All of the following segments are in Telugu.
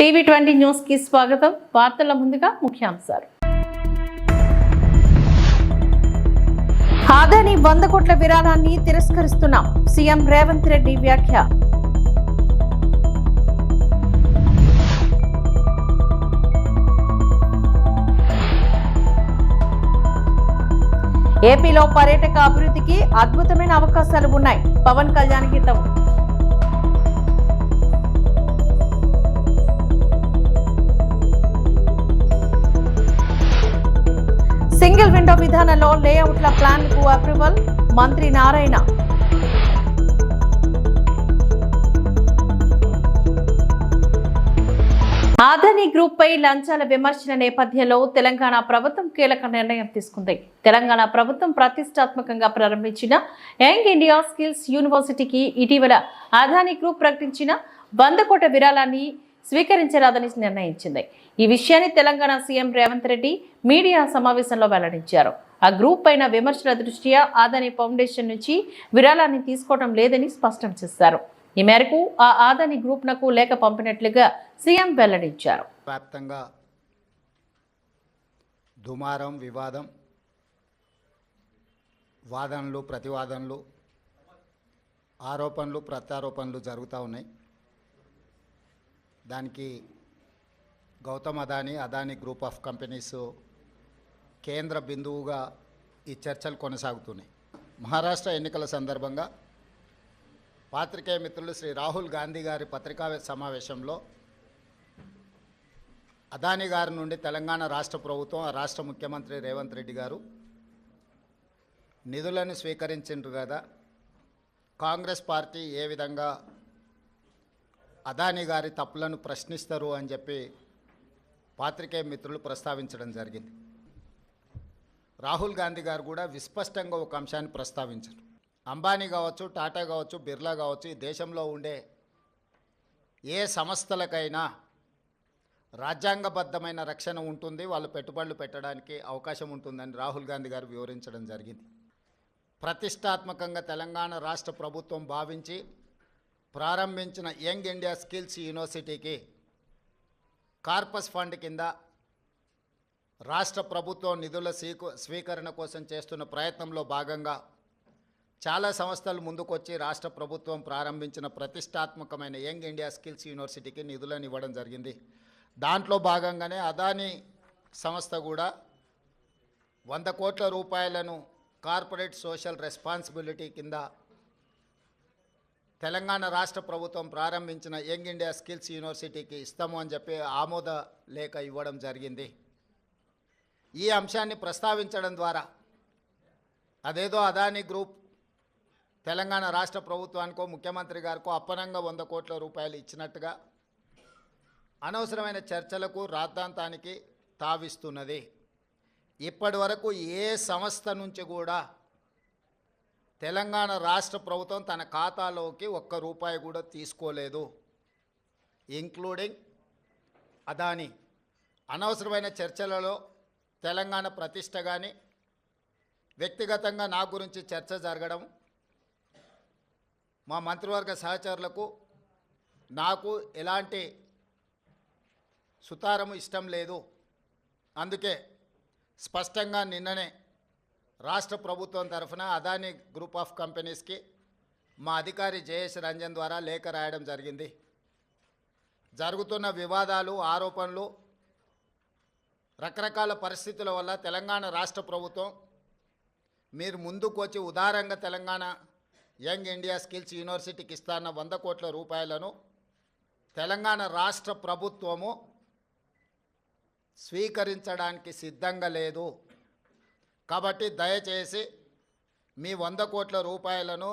టీవీ20 న్యూస్ కి స్వాగతం. వార్తల ముందుగా ముఖ్యాంశాలు. ఆదాని 100 కోట్ల విరాళాన్ని తిరస్కరిస్తున్నాం. సీఎం రేవంత్ రెడ్డి వ్యాఖ్య. ఏపీలో పర్యాటక అభివృద్ధికి అద్భుతమైన అవకాశాలు ఉన్నాయి. పవన్ కళ్యాణ్ హితవు. సింగిల్ విండో విధానంలో లేఅవుట్ల ప్లాన్కు అప్రూవల్. మంత్రి నారాయణ. ఆదాని గ్రూప్ పై లంచాల విమర్శన నేపథ్యంలో తెలంగాణ ప్రభుత్వం కీలక నిర్ణయం తీసుకుంది. తెలంగాణ ప్రభుత్వం ప్రతిష్టాత్మకంగా ప్రారంభించిన యంగ్ ఇండియా స్కిల్స్ యూనివర్సిటీకి ఇటీవల ఆదాని గ్రూప్ ప్రకటించిన 100 కోట్ల విరాళాన్ని స్వీకరించరాదని నిర్ణయించింది. ఈ విషయాన్ని తెలంగాణ సీఎం రేవంత్ రెడ్డి మీడియా సమావేశంలో వెల్లడించారు. ఆ గ్రూప్ పైన విమర్శల దృష్ట్యా ఆదాని ఫౌండేషన్ నుంచి విరాళాన్ని తీసుకోవడం లేదని స్పష్టం చేశారు. ఈ మేరకు ఆ ఆదాని గ్రూప్ నకు లేఖ పంపినట్లుగా సీఎం వెల్లడించారు. వ్యాప్తంగా దుమారం, వివాదం, వాదనలు, ప్రతివాదనలు, ఆరోపణలు, ప్రత్యారోపణలు జరుగుతూ ఉన్నాయి. దానికి Gautam Adani group of companies కేంద్ర బిందువుగా ఈ చర్చలు కొనసాగుతున్నాయి. మహారాష్ట్ర ఎన్నికల సందర్భంగా పాత్రికేయ మిత్రులు శ్రీ రాహుల్ గాంధీ గారి పత్రికా సమావేశంలో అదానీ గారి నుండి తెలంగాణ రాష్ట్ర ప్రభుత్వం, ఆ రాష్ట్ర ముఖ్యమంత్రి రేవంత్ రెడ్డి గారు నిధులను స్వీకరించారు కదా, కాంగ్రెస్ పార్టీ ఏ విధంగా అదానీ గారి తప్పులను ప్రశ్నిస్తారు అని చెప్పి పాత్రికేయ మిత్రులు ప్రస్తావించడం జరిగింది. రాహుల్ గాంధీ గారు కూడా విస్పష్టంగా ఒక అంశాన్ని ప్రస్తావించారు. అంబానీ కావచ్చు, టాటా కావచ్చు, బిర్లా కావచ్చు, ఈ దేశంలో ఉండే ఏ సంస్థలకైనా రాజ్యాంగబద్ధమైన రక్షణ ఉంటుంది, వాళ్ళు పెట్టుబడులు పెట్టడానికి అవకాశం ఉంటుందని రాహుల్ గాంధీ గారు వివరించడం జరిగింది. ప్రతిష్టాత్మకంగా తెలంగాణ రాష్ట్ర ప్రభుత్వం భావించి ప్రారంభించిన యంగ్ ఇండియా స్కిల్స్ యూనివర్సిటీకి కార్పస్ ఫండ్ కింద రాష్ట్ర ప్రభుత్వం నిధుల స్వీకరణ కోసం చేస్తున్న ప్రయత్నంలో భాగంగా చాలా సంస్థలు ముందుకొచ్చి రాష్ట్ర ప్రభుత్వం ప్రారంభించిన ప్రతిష్టాత్మకమైన యంగ్ ఇండియా స్కిల్స్ యూనివర్సిటీకి నిధులను ఇవ్వడం జరిగింది. దాంట్లో భాగంగానే అదానీ సంస్థ కూడా 100 కోట్ల రూపాయలను కార్పొరేట్ సోషల్ రెస్పాన్సిబిలిటీ కింద తెలంగాణ రాష్ట్ర ప్రభుత్వం ప్రారంభించిన యంగ్ ఇండియా స్కిల్స్ యూనివర్సిటీకి ఇస్తాము అని చెప్పి ఆమోద లేఖ ఇవ్వడం జరిగింది. ఈ అంశాన్ని ప్రస్తావించడం ద్వారా అదేదో అదానీ గ్రూప్ తెలంగాణ రాష్ట్ర ప్రభుత్వానికో ముఖ్యమంత్రి గారికో అప్పనంగా 100 కోట్ల రూపాయలు ఇచ్చినట్టుగా అనవసరమైన చర్చలకు, రాద్ధాంతానికి తావిస్తున్నది. ఇప్పటి వరకు ఏ సంస్థ నుంచి కూడా తెలంగాణ రాష్ట్ర ప్రభుత్వం తన ఖాతాలోకి 1 రూపాయి కూడా తీసుకోలేదు, ఇంక్లూడింగ్ అదానీ. అనవసరమైన చర్చలలో తెలంగాణ ప్రతిష్ట కానీ, వ్యక్తిగతంగా నా గురించి చర్చ జరగడం, మా మంత్రివర్గ సహచరులకు నాకు ఎలాంటి సుతారము ఇష్టం లేదు. అందుకే స్పష్టంగా నిన్ననే రాష్ట్ర ప్రభుత్వం తరఫున అదానీ గ్రూప్ ఆఫ్ కంపెనీస్కి మా అధికారి జయేష్ రంజన్ ద్వారా లేఖ రాయడం జరిగింది. జరుగుతున్న వివాదాలు, ఆరోపణలు, రకరకాల పరిస్థితుల వల్ల తెలంగాణ రాష్ట్ర ప్రభుత్వం మీరు ముందుకు వచ్చి ఉదారంగా తెలంగాణ యంగ్ ఇండియా స్కిల్స్ యూనివర్సిటీకి ఇస్తాన్న 100 కోట్ల రూపాయలను తెలంగాణ రాష్ట్ర ప్రభుత్వము స్వీకరించడానికి సిద్ధంగా లేదు. కాబట్టి దయచేసి మీ 100 కోట్ల రూపాయలను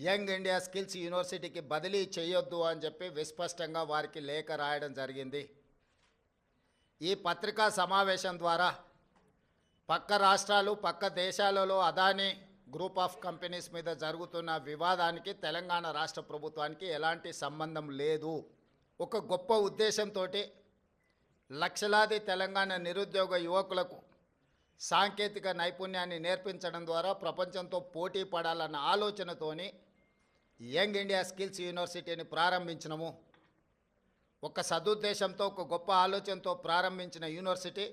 యంగ్ ఇండియా స్కిల్స్ యూనివర్సిటీకి బదిలీ చేయొద్దు అని చెప్పి విస్పష్టంగా వారికి లేఖ రాయడం జరిగింది. ఈ పత్రికా సమావేశం ద్వారా పక్క రాష్ట్రాలు, పక్క దేశాలలో అదానీ గ్రూప్ ఆఫ్ కంపెనీస్ మీద జరుగుతున్న వివాదానికి తెలంగాణ రాష్ట్ర ప్రభుత్వానికి ఎలాంటి సంబంధం లేదు. ఒక గొప్ప ఉద్దేశంతో లక్షలాది తెలంగాణ నిరుద్యోగ యువకులకు సాంకేతిక నైపుణ్యాన్ని నేర్పించడం ద్వారా ప్రపంచంతో పోటీ పడాలన్న ఆలోచనతోని యంగ్ ఇండియా స్కిల్స్ యూనివర్సిటీని ప్రారంభించినము. ఒక సదుద్దేశంతో ఒక గొప్ప ఆలోచనతో ప్రారంభించిన యూనివర్సిటీ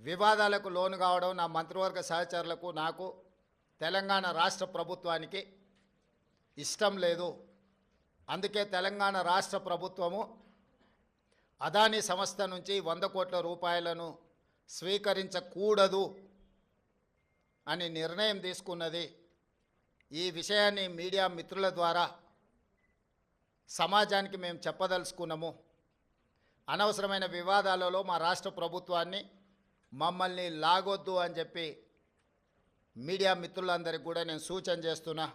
వివాదాలకు లోను కావడం నా మంత్రివర్గ సహచరులకు నాకు తెలంగాణ రాష్ట్ర ప్రభుత్వానికి ఇష్టం లేదు. అందుకే తెలంగాణ రాష్ట్ర ప్రభుత్వము అదానీ సంస్థ నుంచి 100 కోట్ల రూపాయలను స్వీకరించకూడదు అని నిర్ణయం తీసుకున్నది. ఈ విషయాన్ని మీడియా మిత్రుల ద్వారా సమాజానికి మేము చెప్పదలుచుకున్నాము. అనవసరమైన వివాదాలలో మా రాష్ట్ర ప్రభుత్వాన్ని మమ్మల్ని లాగొద్దు అని చెప్పి మీడియా మిత్రులందరికీ కూడా నేను సూచన చేస్తున్నా.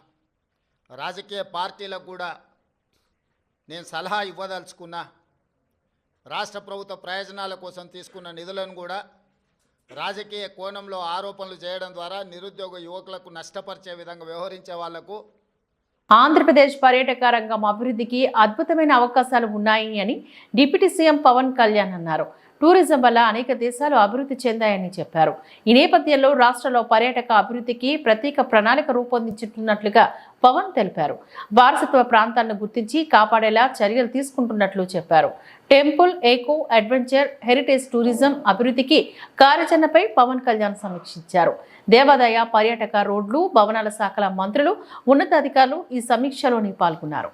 రాజకీయ పార్టీలకు కూడా నేను సలహా ఇవ్వదలుచుకున్నా. రాష్ట్ర ప్రభుత్వ ప్రయోజనాల కోసం తీసుకున్న నిధులను కూడా రాజకీయ కోణంలో ఆరోపణలు చేయడం ద్వారా నిరుద్యోగ యువకులకు నష్టపరిచే విధంగా వ్యవహరించే వాళ్లకు ఆంధ్రప్రదేశ్ పర్యాటక రంగం అభివృద్ధికి అద్భుతమైన అవకాశాలు ఉన్నాయి అని డిప్యూటీ సీఎం పవన్ కళ్యాణ్ అన్నారు. టూరిజం వల్ల అనేక దేశాలు అభివృద్ధి చెందాయని చెప్పారు. ఈ నేపథ్యంలో రాష్ట్రంలో పర్యాటక అభివృద్ధికి ప్రత్యేక ప్రణాళిక రూపొందించుతున్నట్లుగా పవన్ తెలిపారు. వారసత్వ ప్రాంతాలను గుర్తించి కాపాడేలా చర్యలు తీసుకుంటున్నట్లు చెప్పారు. Temple, eco, adventure, heritage tourism అభివృద్ధికి కార్యాచరణపై పవన్ కళ్యాణ్ సమీక్షించారు. దేవాదాయ, పర్యాటక, రోడ్లు, భవనాల శాఖల మంత్రులు, ఉన్నతాధికారులు ఈ సమీక్షలోని పాల్గొన్నారు.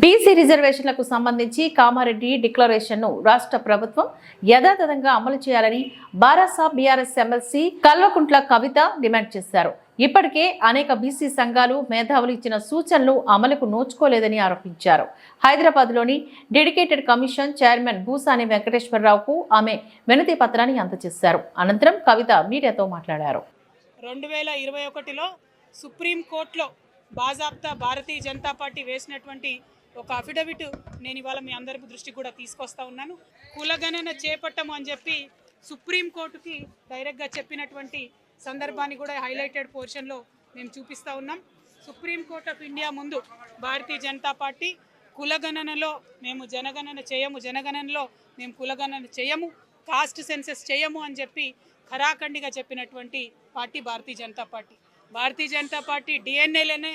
బీసీ రిజర్వేషన్లకు సంబంధించి కామారెడ్డి డిక్లరేషన్ను రాష్ట్ర ప్రభుత్వం యథాతథంగా అమలు చేయాలని బారాసా BRS MLC Kalvakuntla Kavitha demand చేశారు. ఇప్పటికే అనేక బీసీ సంఘాలు, మేధావులు ఇచ్చిన సూచనలు అమలుకు నోచుకోలేదని ఆరోపించారు. హైదరాబాద్లోని డెడికేటెడ్ కమిషన్ చైర్మన్ భూసాని వెంకటేశ్వరరావుకు ఆమె వినతి పత్రాన్ని అందజేశారు. అనంతరం కవిత మీడియాతో మాట్లాడారు. 2021లో సుప్రీంకోర్టులో బాజాబ్తా భారతీయ జనతా పార్టీ వేసినటువంటి ఒక అఫిడవిట్ నేను ఇవాళ మీ అందరి దృష్టికి కూడా తీసుకొస్తా ఉన్నాను. కులగణన చేపట్టము అని చెప్పి సుప్రీంకోర్టుకి డైరెక్ట్గా చెప్పినటువంటి సందర్భాన్ని కూడా హైలైటెడ్ పోర్షన్లో మేము చూపిస్తూ ఉన్నాం. సుప్రీంకోర్ట్ ఆఫ్ ఇండియా ముందు భారతీయ జనతా పార్టీ కులగణనలో మేము జనగణనలో మేము కులగణన చేయము, కాస్ట్ సెన్సెస్ చేయము అని చెప్పి ఖరాఖండిగా చెప్పినటువంటి party Bharatiya Janata party. Bharatiya Janata party డిఎన్ఏలోనే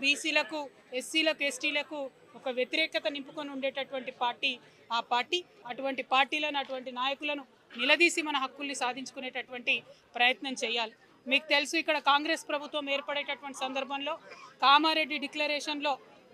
బీసీలకు, ఎస్సీలకు, ఎస్టీలకు ఒక వ్యతిరేకత నింపుకొని ఉండేటటువంటి పార్టీ ఆ పార్టీ. అటువంటి పార్టీలను, అటువంటి నాయకులను నిలదీసి మన హక్కుల్ని సాధించుకునేటటువంటి ప్రయత్నం చేయాలి. మీకు తెలుసు, ఇక్కడ కాంగ్రెస్ ప్రభుత్వం ఏర్పడేటటువంటి సందర్భంలో కామారెడ్డి డిక్లరేషన్లో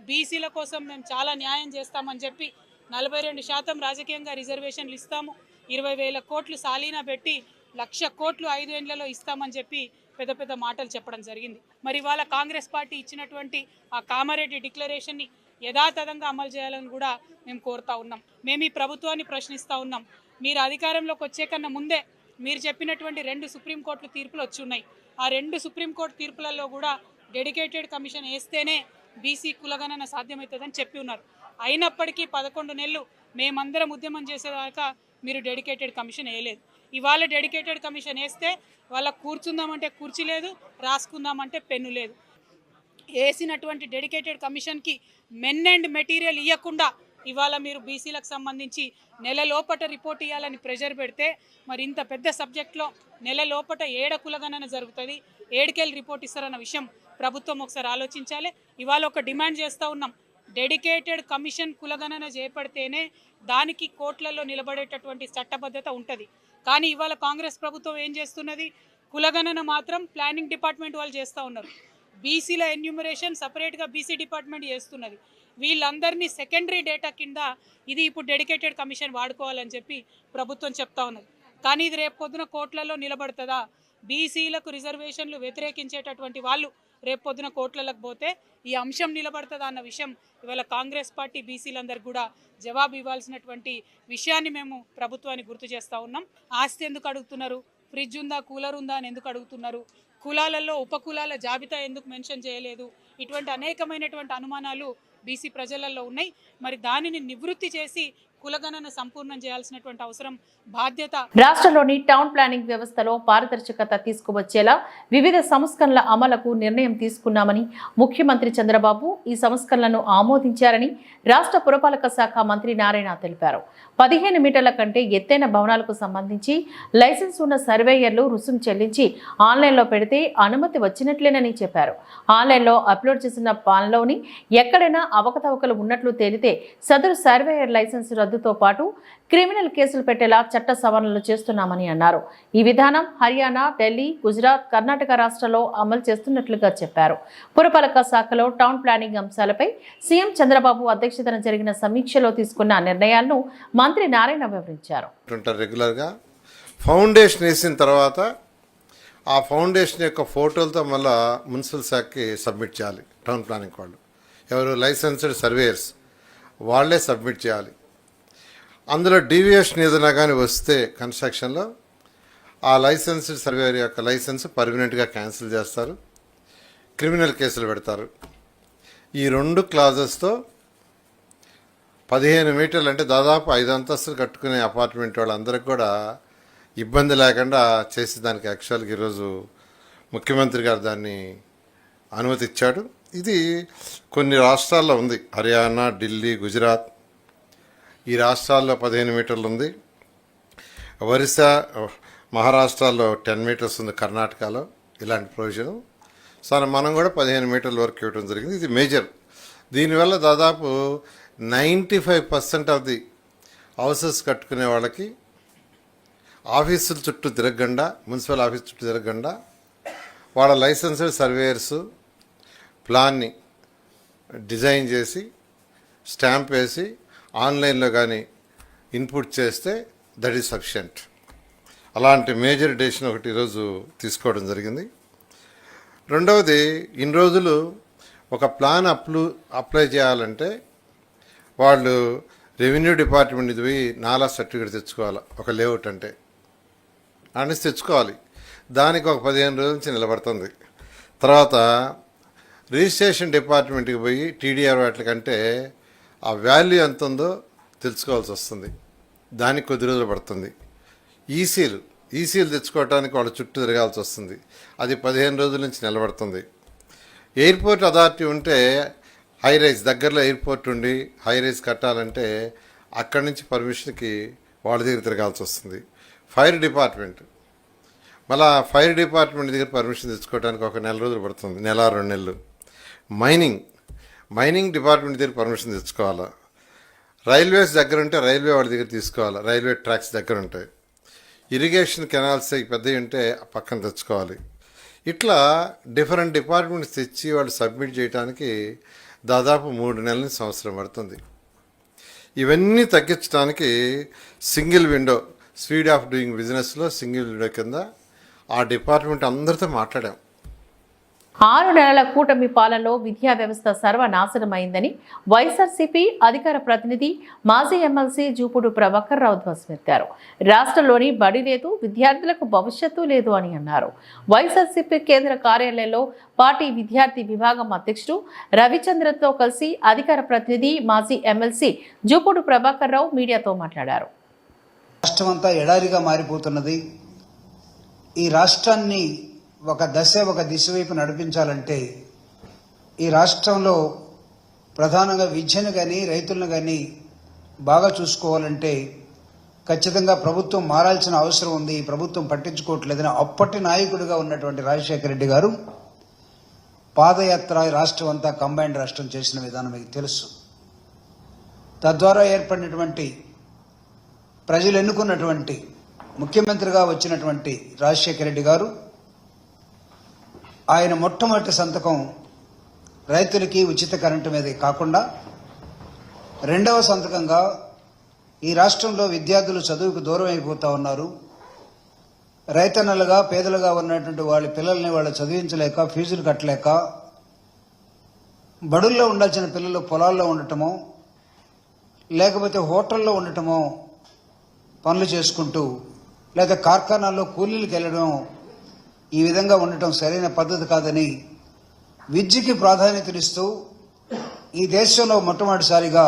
బీసీల కోసం మేము చాలా న్యాయం చేస్తామని చెప్పి 42% రాజకీయంగా రిజర్వేషన్లు ఇస్తాము, 20,000 కోట్లు సాలీనా పెట్టి 1,00,000 కోట్లు 5 ఏళ్లలో ఇస్తామని చెప్పి పెద్ద పెద్ద మాటలు చెప్పడం జరిగింది. మరి ఇవాళ కాంగ్రెస్ పార్టీ ఇచ్చినటువంటి ఆ కామారెడ్డి డిక్లరేషన్ని యథాతథంగా అమలు చేయాలని కూడా మేము కోరుతా ఉన్నాం. మేము ఈ ప్రభుత్వాన్ని ప్రశ్నిస్తూ ఉన్నాం. మీరు అధికారంలోకి వచ్చే కన్నా ముందే మీరు చెప్పినటువంటి 2 సుప్రీంకోర్టు తీర్పులు వచ్చి ఉన్నాయి. ఆ 2 సుప్రీంకోర్టు తీర్పులలో కూడా డెడికేటెడ్ కమిషన్ వేస్తేనే బీసీ కులగణన సాధ్యమవుతుందని చెప్పి ఉన్నారు. అయినప్పటికీ 11 నెలలు మేమందరం ఉద్యమం చేసేదాకా మీరు డెడికేటెడ్ కమిషన్ వేయలేదు. ఇవాళ డెడికేటెడ్ కమిషన్ వేస్తే వాళ్ళ కూర్చుందామంటే కుర్చీ లేదు, రాసుకుందామంటే పెన్ను లేదు. వేసినటువంటి డెడికేటెడ్ కమిషన్కి మెన్ అండ్ మెటీరియల్ ఇవ్వకుండా ఇవాళ మీరు బీసీలకు సంబంధించి నెల లోపట రిపోర్ట్ ఇవ్వాలని ప్రెషర్ పెడితే మరి ఇంత పెద్ద సబ్జెక్ట్లో నెల లోపట ఏడ కులగణన జరుగుతుంది, ఏడుకెళ్ళి రిపోర్ట్ ఇస్తారన్న విషయం ప్రభుత్వం ఒకసారి ఆలోచించాలి. ఇవాళ ఒక డిమాండ్ చేస్తూ ఉన్నాం, డెడికేటెడ్ కమిషన్ కులగణన చేపడితేనే దానికి కోర్టులలో నిలబడేటటువంటి చట్టబద్ధత ఉంటుంది. కానీ ఇవాళ కాంగ్రెస్ ప్రభుత్వం ఏం చేస్తున్నది, కులగణన మాత్రం ప్లానింగ్ డిపార్ట్మెంట్ వాళ్ళు చేస్తూ ఉన్నారు. బీసీల ఎన్యూమరేషన్ సపరేట్గా బీసీ డిపార్ట్మెంట్ చేస్తున్నది. వీళ్ళందరినీ సెకండరీ డేటా కింద ఇది ఇప్పుడు డెడికేటెడ్ కమిషన్ వాడుకోవాలని చెప్పి ప్రభుత్వం చెప్తా ఉన్నది. కానీ ఇది రేపు పొద్దున కోర్టులలో నిలబడుతుందా? బీసీలకు రిజర్వేషన్లు వ్యతిరేకించేటటువంటి వాళ్ళు రేపు పొద్దున కోర్టులకు పోతే ఈ అంశం నిలబడుతుందా అన్న విషయం ఇవాళ కాంగ్రెస్ పార్టీ బీసీలందరూ కూడా జవాబు ఇవ్వాల్సినటువంటి విషయాన్ని మేము ప్రభుత్వాన్ని గుర్తు చేస్తూ ఉన్నాం. ఆస్తి ఎందుకు అడుగుతున్నారు, ఫ్రిడ్జ్ ఉందా, కూలర్ ఉందా అని ఎందుకు అడుగుతున్నారు, కులాలలో ఉపకులాల జాబితా ఎందుకు మెన్షన్ చేయలేదు, ఇటువంటి అనేకమైనటువంటి అనుమానాలు బీసీ ప్రజలలో ఉన్నాయి. మరి దానిని నివృత్తి చేసి కులగణన సంపూర్ణం చేయాల్సినటువంటి అవసరం, బాధ్యత. రాష్ట్రంలోని టౌన్ ప్లానింగ్ వ్యవస్థలో పారదర్శకత తీసుకువచ్చేలా వివిధ సంస్కరణల అమలుకు నిర్ణయం తీసుకున్నామని ముఖ్యమంత్రి చంద్రబాబు ఈ సంస్కరణలను ఆమోదించారని రాష్ట్ర పురపాలక శాఖ మంత్రి నారాయణ తెలిపారు. 15 మీటర్ల కంటే ఎత్తైన భవనాలకు సంబంధించి లైసెన్స్ ఉన్న సర్వేయర్లు రుసుము చెల్లించి ఆన్లైన్లో పెడితే అనుమతి వచ్చినట్లేనని చెప్పారు. ఆన్లైన్లో అప్లోడ్ చేసిన పాన్లోని ఎక్కడైనా అవకతవకలు ఉన్నట్లు తేలితే సదరు సర్వేయర్ లైసెన్స్ రద్దుతో పాటు క్రిమినల్ కేసులు పెట్టేలా చట్ట సవరణలు చేస్తున్నామని అన్నారు. ఈ విధానం హర్యానా, ఢిల్లీ, గుజరాత్, కర్ణాటక రాష్ట్రాల్లో అమలు చేస్తున్నట్లుగా చెప్పారు. పురపాలక శాఖలో టౌన్ ప్లానింగ్ అంశాలపై సీఎం చంద్రబాబు అధ్యక్షతన జరిగిన సమీక్షలో తీసుకున్న నిర్ణయాలను మంత్రి నారాయణ వివరించారు. రెగ్యులర్గా ఫౌండేషన్ వేసిన తర్వాత ఆ ఫౌండేషన్ యొక్క ఫోటోలతో మళ్ళీ మున్సిపల్ శాఖకి సబ్మిట్ చేయాలి. టౌన్ ప్లానింగ్ వాళ్ళు ఎవరు లైసెన్స్డ్ సర్వేయర్స్ వాళ్ళే సబ్మిట్ చేయాలి. అందులో డీవియేషన్ ఏదైనా కానీ వస్తే కన్స్ట్రక్షన్లో ఆ లైసెన్స్డ్ సర్వేయర్ యొక్క లైసెన్స్ పర్మనెంట్గా క్యాన్సిల్ చేస్తారు, క్రిమినల్ కేసులు పెడతారు. ఈ 2 క్లాజెస్తో 15 మీటర్లు అంటే దాదాపు 5 అంతస్తులు కట్టుకునే అపార్ట్మెంట్ వాళ్ళందరికీ కూడా ఇబ్బంది లేకుండా చేసేదానికి యాక్చువల్గా ఈరోజు ముఖ్యమంత్రి గారు దాన్ని అనుమతి ఇచ్చాడు. ఇది కొన్ని రాష్ట్రాల్లో ఉంది, హర్యానా, ఢిల్లీ, గుజరాత్, ఈ రాష్ట్రాల్లో 15 మీటర్లు ఉంది. ఒరిస్సా, మహారాష్ట్రలో 10 మీటర్స్ ఉంది, కర్ణాటకలో ఇలాంటి ప్రొవిజన్. సో మనం కూడా 15 మీటర్ల వరకు ఇవ్వడం జరిగింది. ఇది మేజర్. దీనివల్ల దాదాపు 95% ఆఫ్ ది హౌసెస్ కట్టుకునే వాళ్ళకి ఆఫీసుల చుట్టూ తిరగకుండా, మున్సిపల్ ఆఫీస్ చుట్టూ తిరగకుండా వాళ్ళ లైసెన్స్డ్ సర్వేయర్స్ ప్లాన్ని డిజైన్ చేసి స్టాంప్ వేసి ఆన్లైన్లో కానీ ఇన్పుట్ చేస్తే దట్ ఈస్ సఫిషియంట్. అలాంటి మేజర్ డెసిషన్ ఒకటి ఈరోజు తీసుకోవడం జరిగింది. రెండవది, ఇన్ని రోజులు ఒక ప్లాన్ అప్లై చేయాలంటే వాళ్ళు రెవెన్యూ డిపార్ట్మెంట్ ఇది పోయి నాలా సర్టిఫికేట్ తెచ్చుకోవాలి. ఒక లేఅవుట్ అంటే అనేసి తెచ్చుకోవాలి. దానికి ఒక 15 రోజుల నుంచి నిలబడుతుంది. తర్వాత రిజిస్ట్రేషన్ డిపార్ట్మెంట్కి పోయి టీడీఆర్ వాటికంటే ఆ వాల్యూ ఎంత ఉందో తెలుసుకోవాల్సి వస్తుంది. దానికి కొద్ది రోజులు పడుతుంది. ఈసీలు తెచ్చుకోవడానికి వాళ్ళ చుట్టూ తిరగాల్సి వస్తుంది. అది 15 రోజుల నుంచి నిలబడుతుంది. ఎయిర్పోర్ట్ అథారిటీ ఉంటే హై రైజ్ దగ్గరలో ఎయిర్పోర్ట్ ఉండి హై రైజ్ కట్టాలంటే అక్కడి నుంచి పర్మిషన్కి వాళ్ళ దగ్గర తిరగాల్సి వస్తుంది. ఫైర్ డిపార్ట్మెంట్ మళ్ళీ ఫైర్ డిపార్ట్మెంట్ దగ్గర పర్మిషన్ తెచ్చుకోవడానికి ఒక 1 నెల రోజులు పడుతుంది, 1-2 నెలలు. మైనింగ్ డిపార్ట్మెంట్ దగ్గర పర్మిషన్ తెచ్చుకోవాలా. రైల్వేస్ దగ్గర ఉంటే రైల్వే వాళ్ళ దగ్గర తీసుకోవాలి, రైల్వే ట్రాక్స్ దగ్గర ఉంటాయి. ఇరిగేషన్ కెనాల్స్ పెద్దవి ఉంటే పక్కన తెచ్చుకోవాలి. ఇట్లా డిఫరెంట్ డిపార్ట్మెంట్స్ తెచ్చి వాళ్ళు సబ్మిట్ చేయడానికి దాదాపు 3 నెలల నుంచి సంవత్సరం పడుతుంది. ఇవన్నీ తగ్గించడానికి single window, speed of doing బిజినెస్లో సింగిల్ విండో కింద ఆ డిపార్ట్మెంట్ అందరితో మాట్లాడాం. 6 నెలల కూటమి పాలనలో విద్యా వ్యవస్థ సర్వనాశనమైందని వైఎస్ఆర్సీపీ అధికార ప్రతినిధి మాజీ ఎమ్మెల్సీ జూపుడు ప్రభాకర్ రావు ధ్వజమెత్తారు. రాష్ట్రంలోని బడి లేదు, విద్యార్థులకు భవిష్యత్తు లేదు అని అన్నారు. వైఎస్ఆర్సీపీ కేంద్ర కార్యాలయంలో పార్టీ విద్యార్థి విభాగం అధ్యక్షుడు రవిచంద్రతో కలిసి అధికార ప్రతినిధి మాజీ ఎమ్మెల్సీ జూపుడు ప్రభాకర్ రావు మీడియాతో మాట్లాడారు. రాష్ట్రమంతా ఎడారిగా మారిపోతున్నది. ఈ రాష్ట్రాన్ని ఒక దిశ వైపు నడిపించాలంటే ఈ రాష్ట్రంలో ప్రధానంగా విద్యను కానీ రైతులను కానీ బాగా చూసుకోవాలంటే ఖచ్చితంగా ప్రభుత్వం మారాల్సిన అవసరం ఉంది. ఈ ప్రభుత్వం పట్టించుకోవట్లేదని అప్పటి నాయకుడిగా ఉన్నటువంటి రాజశేఖర రెడ్డి గారు పాదయాత్ర రాష్ట్రం అంతా కంబైన్డ్ రాష్ట్రం చేసిన విధానం మీకు తెలుసు. తద్వారా ఏర్పడినటువంటి ప్రజలు ఎన్నుకున్నటువంటి ముఖ్యమంత్రిగా వచ్చినటువంటి రాజశేఖర రెడ్డి గారు ఆయన మొట్టమొదటి సంతకం రైతులకి ఉచిత కరెంటు మీదే కాకుండా రెండవ సంతకంగా ఈ రాష్ట్రంలో విద్యార్థులు చదువుకు దూరం అయిపోతూ ఉన్నారు. రైతన్నలుగా పేదలుగా ఉన్నటువంటి వాళ్ళ పిల్లల్ని వాళ్ళు చదివించలేక ఫీజులు కట్టలేక బడుల్లో ఉండాల్సిన పిల్లలు పొలాల్లో ఉండటమో లేకపోతే హోటల్లో ఉండటమో పనులు చేసుకుంటూ లేదా కార్ఖానాల్లో కూలీలకు వెళ్ళడం ఈ విధంగా ఉండటం సరైన పద్ధతి కాదని విద్యకి ప్రాధాన్యతనిస్తూ ఈ దేశంలో మొట్టమొదటిసారిగా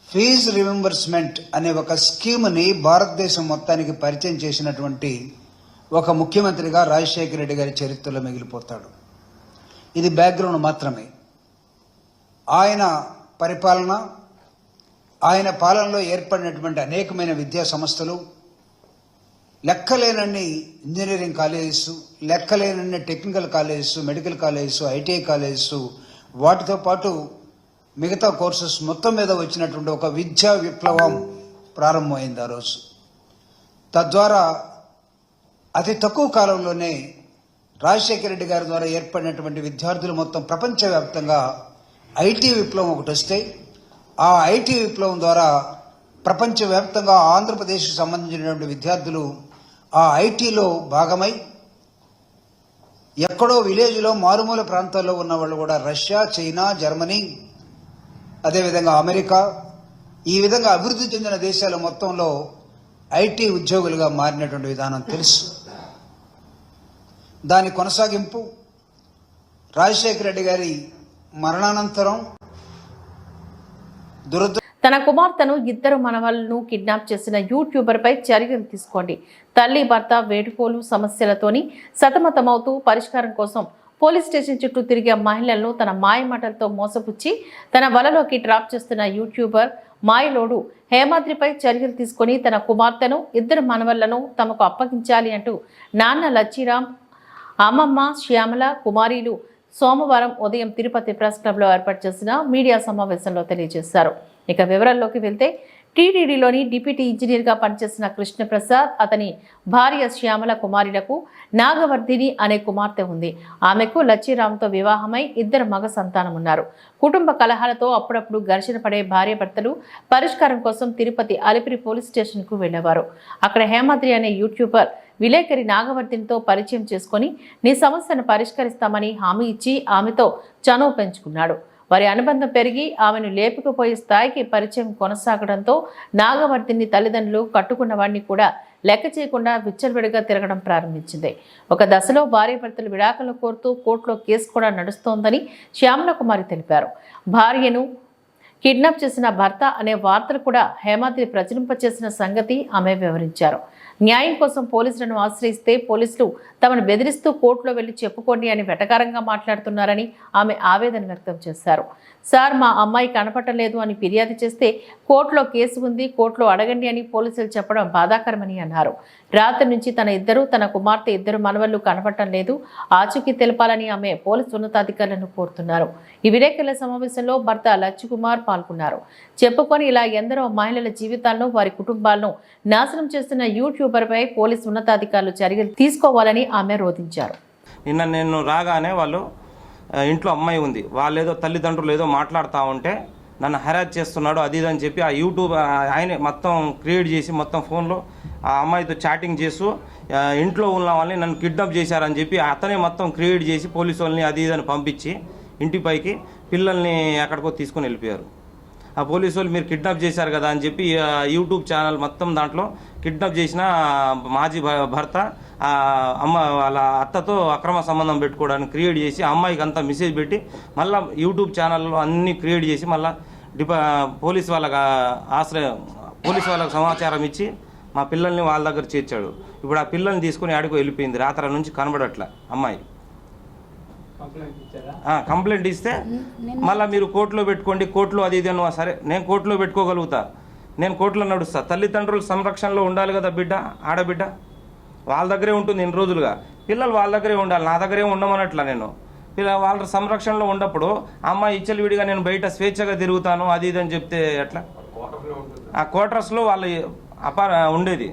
ఫీజు రిమెంబర్స్మెంట్ అనే ఒక స్కీమ్ని భారతదేశం మొత్తానికి పరిచయం చేసినటువంటి ఒక ముఖ్యమంత్రిగా రాజశేఖర రెడ్డి గారి చరిత్రలో మిగిలిపోతాడు. ఇది బ్యాక్గ్రౌండ్ మాత్రమే. ఆయన పాలనలో ఏర్పడినటువంటి అనేకమైన విద్యా సంస్థలు, లెక్కలేనన్ని ఇంజనీరింగ్ కాలేజెస్, లెక్కలేనన్ని technical colleges, medical colleges, ITI colleges, వాటితో పాటు మిగతా కోర్సెస్ మొత్తం మీద వచ్చినటువంటి ఒక విద్యా విప్లవం ప్రారంభమైంది ఆ రోజు. తద్వారా అతి తక్కువ కాలంలోనే రాజశేఖర రెడ్డి గారి ద్వారా ఏర్పడినటువంటి విద్యార్థులు మొత్తం ప్రపంచవ్యాప్తంగా ఐటీ విప్లవం ఒకటి వస్తే ఆ ఐటీ విప్లవం ద్వారా ప్రపంచవ్యాప్తంగా ఆంధ్రప్రదేశ్కి సంబంధించినటువంటి విద్యార్థులు ఆ ఐటీలో భాగమై ఎక్కడో విలేజ్లో మారుమూల ప్రాంతాల్లో ఉన్న వాళ్ళు కూడా రష్యా, చైనా, జర్మనీ, అదేవిధంగా అమెరికా, ఈ విధంగా అభివృద్ధి చెందిన దేశాల మొత్తంలో ఐటీ ఉద్యోగులుగా మారినటువంటి విధానం తెలుసు. దాని కొనసాగింపు రాజశేఖర రెడ్డి గారి మరణానంతరం తన కుమార్తెను 2 మనవళ్లను కిడ్నాప్ చేసిన యూట్యూబర్ పై చర్యలు తీసుకోండి. తల్లి భర్త వేడుకోలు సమస్యలతోని సతమతమవుతూ పరిష్కారం కోసం పోలీస్ స్టేషన్ చుట్టూ తిరిగే మహిళలను తన మాయమాటలతో మోసపుచ్చి తన వలలోకి ట్రాప్ చేస్తున్న యూట్యూబర్ మాయలోడు హేమాద్రిపై చర్యలు తీసుకొని తన కుమార్తెను 2 మనవళ్లను తమకు అప్పగించాలి అంటూ నాన్న లచ్చిరామ్, అమ్మమ్మ శ్యామల కుమారీలు సోమవారం ఉదయం తిరుపతి ప్రెస్ క్లబ్లో ఏర్పాటు చేసిన మీడియా సమావేశంలో తెలియజేశారు. ఇక వివరాల్లోకి వెళ్తే టీటీడీలోని డిప్యూటీ ఇంజనీర్గా పనిచేసిన కృష్ణప్రసాద్, అతని భార్య శ్యామల కుమారులకు నాగవర్ధిని అనే కుమార్తె ఉంది. ఆమెకు లచ్చిరామ్తో వివాహమై 2 మగ సంతానం ఉన్నారు. కుటుంబ కలహాలతో అప్పుడప్పుడు ఘర్షణ పడే భార్యాభర్తలు పరిష్కారం కోసం తిరుపతి అలిపిరి పోలీస్ స్టేషన్కు వెళ్లేవారు. అక్కడ హేమాద్రి అనే యూట్యూబర్ విలేకరి నాగవర్ధినితో పరిచయం చేసుకుని నీ సమస్యను పరిష్కరిస్తామని హామీ ఇచ్చి ఆమెతో చనువు పెంచుకున్నాడు. వారి అనుబంధం పెరిగి ఆమెను లేపుకుపోయే స్థాయికి పరిచయం కొనసాగడంతో నాగవర్ధిని తల్లిదండ్రులు కట్టుకున్న వాడిని కూడా లెక్క చేయకుండా విచ్చలవిడిగా తిరగడం ప్రారంభించింది. ఒక దశలో భార్యాభర్తలు విడాకులు కోరుతూ కోర్టులో కేసు కూడా నడుస్తోందని శ్యామల కుమారి తెలిపారు. భార్యను కిడ్నాప్ చేసిన భర్త అనే వార్తలు కూడా హేమాద్రి ప్రచురింపచేసిన సంగతి ఆమె వివరించారు. న్యాయం కోసం పోలీసులను ఆశ్రయిస్తే పోలీసులు తమను బెదిరిస్తూ కోర్టులో వెళ్లి చెప్పుకోండి అని వెటకారంగా మాట్లాడుతున్నారని ఆమె ఆవేదన వ్యక్తం చేశారు. సార్, మా అమ్మాయి కనపడలేదు అని ఫిర్యాదు చేస్తే కోర్టులో కేసు ఉంది, కోర్టులో అడగండి అని పోలీసులు చెప్పడం బాధాకరమని అన్నారు. రాత్రి నుంచి తన కుమార్తె 2 మనవళ్లు కనపడటం లేదు, ఆచూకీ తెలపాలని ఆమె పోలీసు ఉన్నతాధికారులను కోరుతున్నారు. ఈ విలేకరుల సమావేశంలో భర్త లచ్చికుమార్ పాల్గొన్నారు. చెప్పుకొని ఇలా ఎందరో మహిళల జీవితాలను, వారి కుటుంబాలను నాశనం చేస్తున్న యూట్యూబర్పై పోలీసు ఉన్నతాధికారులు చర్యలు తీసుకోవాలని ఆమె రోధించారు. నిన్న నేను రాగానే వాళ్ళు ఇంట్లో అమ్మాయి ఉంది, వాళ్ళేదో తల్లిదండ్రులు ఏదో మాట్లాడుతూ ఉంటే నన్ను హెరాస్ చేస్తున్నాడు అది ఇది అని చెప్పి ఆ యూట్యూబ్ ఆయనే మొత్తం క్రియేట్ చేసి మొత్తం ఫోన్లో ఆ అమ్మాయితో చాటింగ్ చేస్తూ ఇంట్లో ఉన్న వాళ్ళని నన్ను కిడ్నాప్ చేశారని చెప్పి అతనే మొత్తం క్రియేట్ చేసి పోలీసు వాళ్ళని అది ఇది అని పంపించి ఇంటిపైకి పిల్లల్ని ఎక్కడికో తీసుకొని వెళ్ళిపోయారు. ఆ పోలీసు వాళ్ళు మీరు కిడ్నాప్ చేశారు కదా అని చెప్పి యూట్యూబ్ ఛానల్ మొత్తం దాంట్లో కిడ్నాప్ చేసిన మాజీ భర్త అమ్మ వాళ్ళ అత్తతో అక్రమ సంబంధం పెట్టుకోవడానికి క్రియేట్ చేసి ఆ అమ్మాయికి అంతా మెసేజ్ పెట్టి మళ్ళీ యూట్యూబ్ ఛానల్లో అన్నీ క్రియేట్ చేసి మళ్ళీ పోలీసు వాళ్ళకి సమాచారం ఇచ్చి మా పిల్లల్ని వాళ్ళ దగ్గర చేర్చాడు. ఇప్పుడు ఆ పిల్లల్ని తీసుకుని ఆడికి వెళ్ళిపోయింది. రాత్రి నుంచి కనబడట్లే అమ్మాయి. కంప్లైంట్ ఇస్తే మళ్ళీ మీరు కోర్టులో పెట్టుకోండి, కోర్టులో అది ఇది అను. సరే నేను కోర్టులో పెట్టుకోగలుగుతా, నేను కోర్టులో నడుస్తా. తల్లిదండ్రుల సంరక్షణలో ఉండాలి కదా ఆడబిడ్డ వాళ్ళ దగ్గరే ఉంటుంది ఇన్ని రోజులుగా. పిల్లలు వాళ్ళ దగ్గరే ఉండాలి, నా దగ్గరే ఉండమనట్లా. నేను వాళ్ళ సంరక్షణలో ఉన్నప్పుడు అమ్మాయి ఇచ్చలవిడిగా నేను బయట స్వేచ్ఛగా తిరుగుతాను అది ఇది అని చెప్తే ఎట్లా? ఆ క్వార్టర్స్లో వాళ్ళు ఉండేది.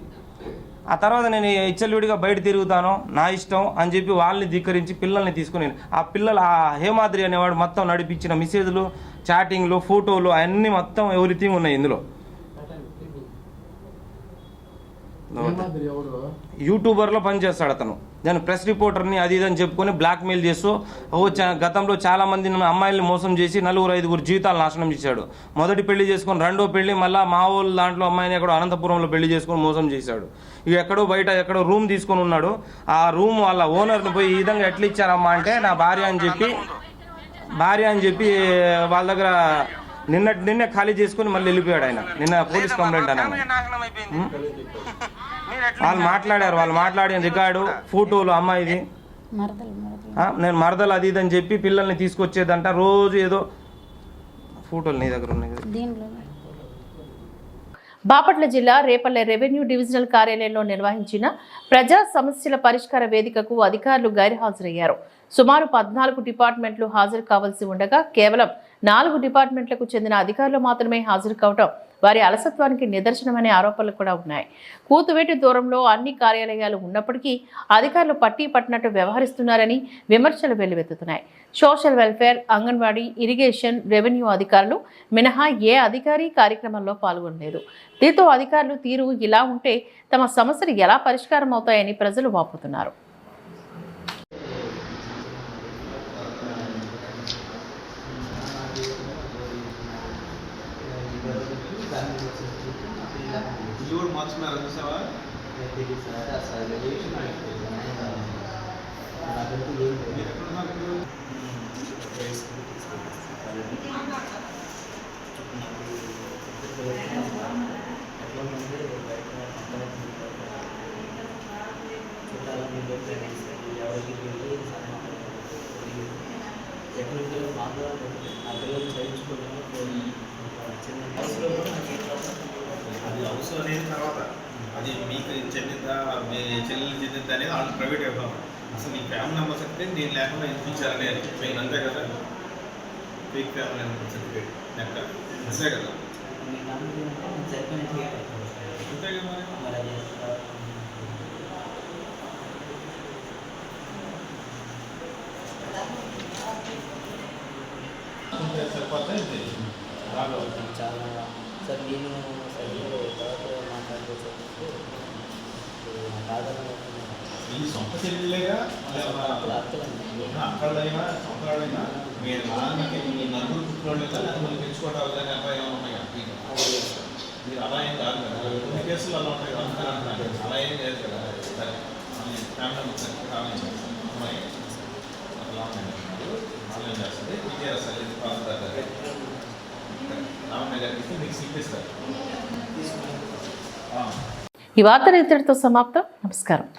ఆ తర్వాత నేను ఇచ్చలవిడిగా బయట తిరుగుతాను నా ఇష్టం అని చెప్పి వాళ్ళని ధిక్కరించి పిల్లల్ని తీసుకుని ఆ పిల్లలు ఆ హేమాద్రి అనేవాడు మొత్తం నడిపించిన మెసేజ్లు, చాటింగ్లు, ఫోటోలు అన్నీ మొత్తం ఎవ్రీథింగ్ ఉన్నాయి ఇందులో. యూట్యూబర్లో పనిచేస్తాడు అతను. నేను ప్రెస్ రిపోర్టర్ని అది ఇదని చెప్పుకొని బ్లాక్మెయిల్ చేస్తూ గతంలో చాలామంది అమ్మాయిల్ని మోసం చేసి 4-5 జీవితాలు నాశనం చేశాడు. మొదటి పెళ్లి చేసుకొని రెండో పెళ్లి మళ్ళీ మా వాళ్ళు దాంట్లో అమ్మాయిని ఎక్కడో అనంతపురంలో పెళ్లి చేసుకొని మోసం చేశాడు. ఇక ఎక్కడో బయట ఎక్కడో రూమ్ తీసుకొని ఉన్నాడు. ఆ రూమ్ వాళ్ళ ఓనర్ని పోయి ఈ విధంగా ఎట్లా ఇచ్చారమ్మా అంటే నా భార్య అని చెప్పి వాళ్ళ దగ్గర నిన్నే ఖాళీ చేసుకుని మళ్ళీ వెళ్ళిపోయాడు ఆయన. నిన్న పోలీస్ కంప్లైంట్ అన్నాను. వాళ్ళు మాట్లాడిన రికార్డు, ఫోటోలు అమ్మాయిది నేను మరదలు అది ఇదని చెప్పి పిల్లల్ని తీసుకొచ్చేదంట. రోజు ఏదో ఫోటోలు నీ దగ్గర ఉన్నాయి కదా. బాపట్ల జిల్లా రేపల్లె రెవెన్యూ డివిజనల్ కార్యాలయంలో నిర్వహించిన ప్రజా సమస్యల పరిష్కార వేదికకు అధికారులు గైర్హాజరయ్యారు. సుమారు 14 డిపార్ట్మెంట్లు హాజరు కావాల్సి ఉండగా కేవలం 4 డిపార్ట్మెంట్లకు చెందిన అధికారులు మాత్రమే హాజరు కావడం వారి అలసత్వానికి నిదర్శనమనే ఆరోపణలు కూడా ఉన్నాయి. కూతువేటి దూరంలో అన్ని కార్యాలయాలు ఉన్నప్పటికీ అధికారులు పట్టీ పట్టినట్టు వ్యవహరిస్తున్నారని విమర్శలు వెల్లువెత్తుతున్నాయి. Social welfare, anganwadi, irrigation, revenue అధికారులు మినహా ఏ అధికారి కార్యక్రమంలో పాల్గొనలేదు. దీంతో అధికారులు తీరు ఇలా ఉంటే తమ సమస్యలు ఎలా పరిష్కారం అవుతాయని ప్రజలు వాపోతున్నారు. అది అవసరం లేని తర్వాత అది మీకు చెందిందా మీ చెల్లెలు చెందిందా అనేది వాళ్ళు ప్రైవేట్ వ్యవహారం. అసలు మీ ఫ్యామిలీ మెంబర్స్ అయితే నేను లేకుండా ఇప్పించారని మెయిన్ అంతే కదా. ఫేక్ ఫ్యామిలీ మెంబర్ సర్టిఫికేట్ లెక్క అంతే కదా. అంతే కదా సరిపోతే చాలా సార్ నేను సరిగ్గా తర్వాత మాట్లాడుకోవచ్చు. ఈ సొంత చెల్లెలేగా అక్కడైనా సొంతైనా మీరు నాన్నకి మీ నలుగురు పుట్టినోళ్ళు తెచ్చుకోవటాలని అబ్బాయి ఏమైనా ఉన్నాయా? మీరు అలా ఏం కాదు కదా. కొన్ని కేసులు అలా ఉంటాయి కదా. అలా ఏం లేదు కదా. సరే ఫ్యామిలీ కావాలి అమ్మాయి అలా ఉన్నాయి. ఆన్లైన్ చేస్తుంది టీచర్స్ అనేది పాస్ అవుతారు. రామనగర్కి మీకు సీట్ ఇస్తారు. ఈ వార్తలు ఇంతటితో సమాప్తం. నమస్కారం.